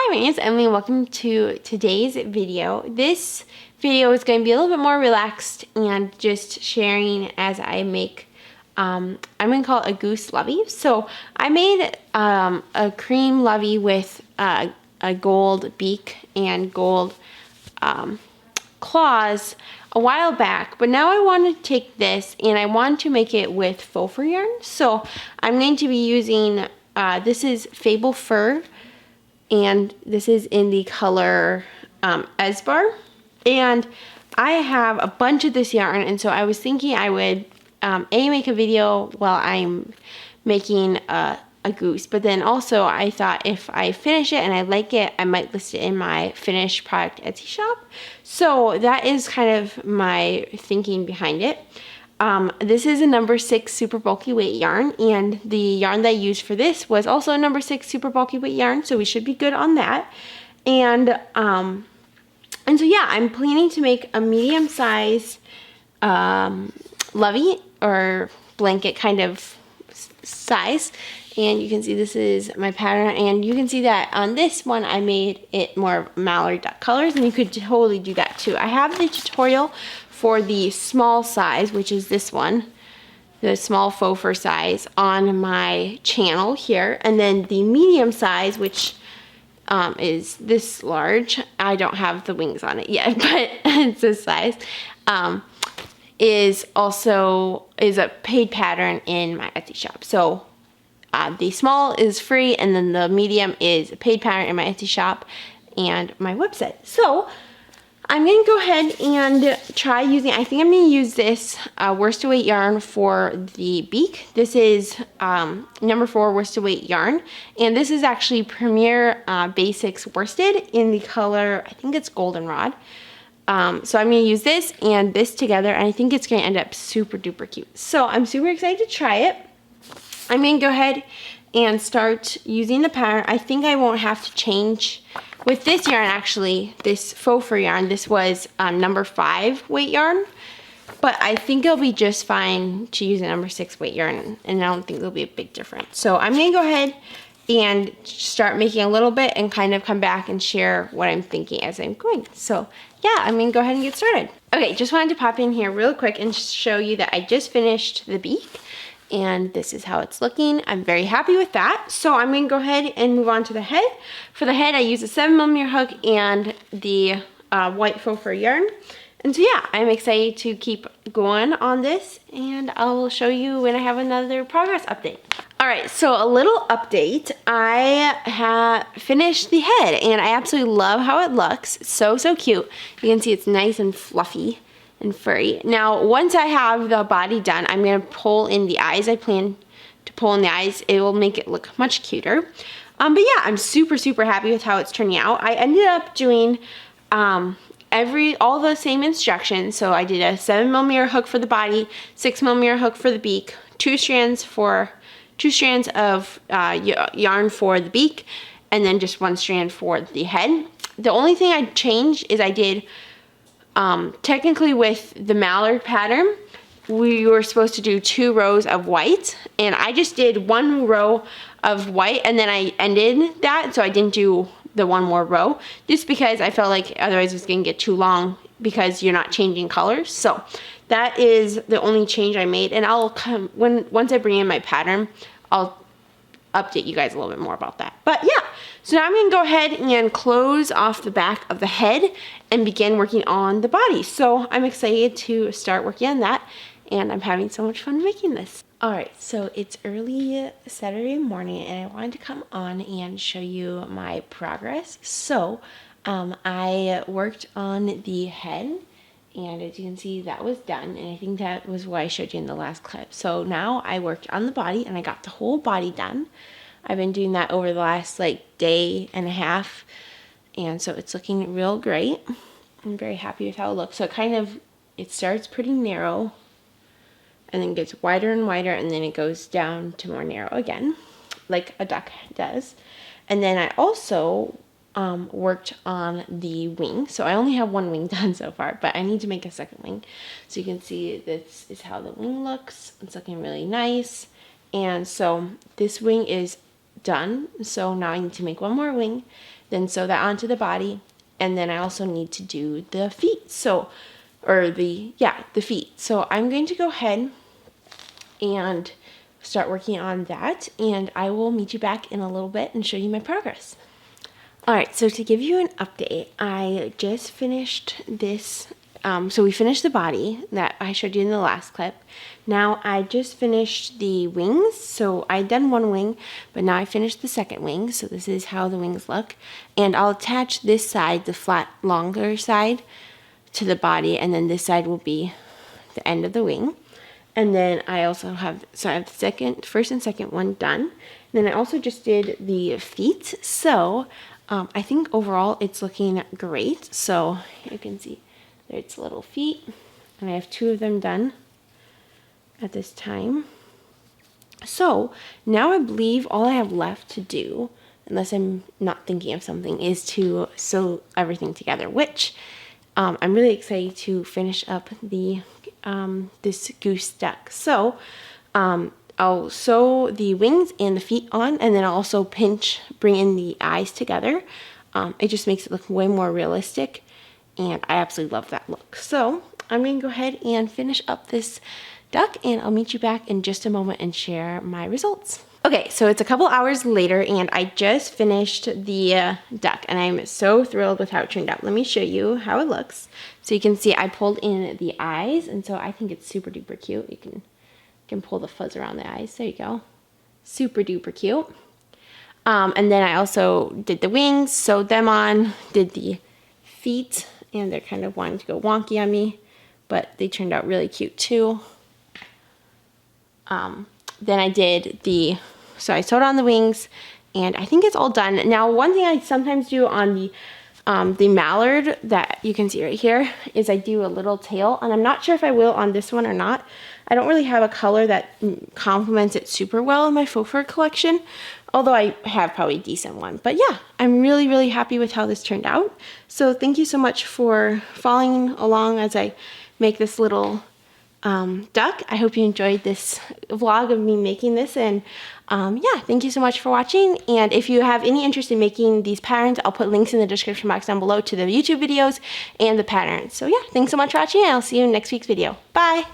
Hi, my name is Emily and welcome to today's video. This video is going to be a little bit more relaxed and just sharing as I make, I'm going to call it a goose lovey. So I made a cream lovey with a gold beak and gold claws a while back, but now I want to take this and I want to make it with faux fur yarn. So I'm going to be using, this is Fable Fur, and this is in the color Esbar, and I have a bunch of this yarn, and so I was thinking I would make a video while I'm making a goose, but then also I thought if I finish it and I like it, I might list it in my finished product Etsy shop. So that is kind of my thinking behind it. This is a number 6 super bulky weight yarn, and the yarn that I used for this was also a number 6 super bulky weight yarn, so we should be good on that. And so yeah, I'm planning to make a medium size lovey or blanket kind of size, and you can see this is my pattern, and you can see that on this one I made it more Mallard colors, and you could totally do that too. I have the tutorial for the small size, which is this one, the small faux fur size, on my channel here, and then the medium size, which is this large. I don't have the wings on it yet, but it's this size, is a paid pattern in my Etsy shop. So the small is free, and then the medium is a paid pattern in my Etsy shop and my website. So I'm going to go ahead and try using, I think I'm going to use this worsted weight yarn for the beak. This is number 4 worsted weight yarn, and this is actually Premier Basics worsted in the color, I think it's goldenrod. So I'm going to use this and this together, and I think it's going to end up super duper cute. So I'm super excited to try it. I'm going to go ahead and start using the pattern. I think I won't have to change with this yarn, actually, this faux fur yarn. This was number 5 weight yarn, but I think it'll be just fine to use a number 6 weight yarn, and I don't think there'll be a big difference. So I'm going to go ahead and start making a little bit and kind of come back and share what I'm thinking as I'm going. So yeah, I'm going to go ahead and get started. Okay, just wanted to pop in here real quick and show you that I just finished the beak, and this is how it's looking. I'm very happy with that. So I'm going to go ahead and move on to the head. For the head, I use a 7mm hook and the white faux fur yarn. And so yeah, I'm excited to keep going on this, and I'll show you when I have another progress update. Alright, so a little update. I have finished the head, and I absolutely love how it looks. So cute. You can see it's nice and fluffy and furry. Now, once I have the body done, I'm going to pull in the eyes. I plan to pull in the eyes. It will make it look much cuter. But yeah, I'm super happy with how it's turning out. I ended up doing all the same instructions. So I did a 7mm hook for the body, 6mm hook for the beak, two strands of yarn for the beak, and then just 1 strand for the head. The only thing I changed is I did technically with the Mallard pattern, we were supposed to do 2 rows of white, and I just did 1 row of white, and then I ended that, so I didn't do the 1 more row, just because I felt like otherwise it was going to get too long because you're not changing colors. So that is the only change I made, and I'll come once I bring in my pattern, I'll update you guys a little bit more about that. But yeah, so now I'm going to go ahead and close off the back of the head and begin working on the body. So I'm excited to start working on that, and I'm having so much fun making this. Alright, so it's early Saturday morning, and I wanted to come on and show you my progress. So I worked on the head, and as you can see, that was done, and I think that was what I showed you in the last clip. So now I worked on the body, and I got the whole body done. I've been doing that over the last day and a half, and so it's looking real great. I'm very happy with how it looks. So it starts pretty narrow, and then gets wider and wider, and then it goes down to more narrow again, like a duck does. And then I also worked on the wing. So I only have 1 wing done so far, but I need to make a second wing. So you can see this is how the wing looks. It's looking really nice. And so this wing is done. So now I need to make one more wing, then sew that onto the body, and then I also need to do the feet. So, or the feet. So I'm going to go ahead and start working on that, and I will meet you back in a little bit and show you my progress. Alright, so to give you an update, I just finished this, so we finished the body that I showed you in the last clip. Now I just finished the wings, so I done one wing, but now I finished the second wing, so this is how the wings look. And I'll attach this side, the flat, longer side, to the body, and then this side will be the end of the wing. And then I also have, so I have the first and second one done. And then I also just did the feet, so I think overall it's looking great. So you can see there's little feet, and I have 2 of them done at this time. So now I believe all I have left to do, unless I'm not thinking of something, is to sew everything together, which I'm really excited to finish up the this goose duck. So I'll sew the wings and the feet on, and then I'll also bring in the eyes together. It just makes it look way more realistic, and I absolutely love that look. So I'm going to go ahead and finish up this duck, and I'll meet you back in just a moment and share my results. Okay, so it's a couple hours later, and I just finished the duck, and I'm so thrilled with how it turned out. Let me show you how it looks. So you can see I pulled in the eyes, and so I think it's super duper cute. You can pull the fuzz around the eyes. There you go. Super duper cute. And then I also did the wings, sewed them on, did the feet, and they're kind of wanting to go wonky on me, but they turned out really cute too. Then I did so I sewed on the wings, and I think it's all done. Now, one thing I sometimes do on the Mallard that you can see right here is I do a little tail, and I'm not sure if I will on this one or not. I don't really have a color that complements it super well in my faux fur collection, although I have probably a decent one. But yeah, I'm really, really happy with how this turned out. So thank you so much for following along as I make this little duck. I hope you enjoyed this vlog of me making this, and yeah, thank you so much for watching. And if you have any interest in making these patterns, I'll put links in the description box down below to the YouTube videos and the patterns. So yeah, thanks so much for watching, and I'll see you in next week's video. Bye!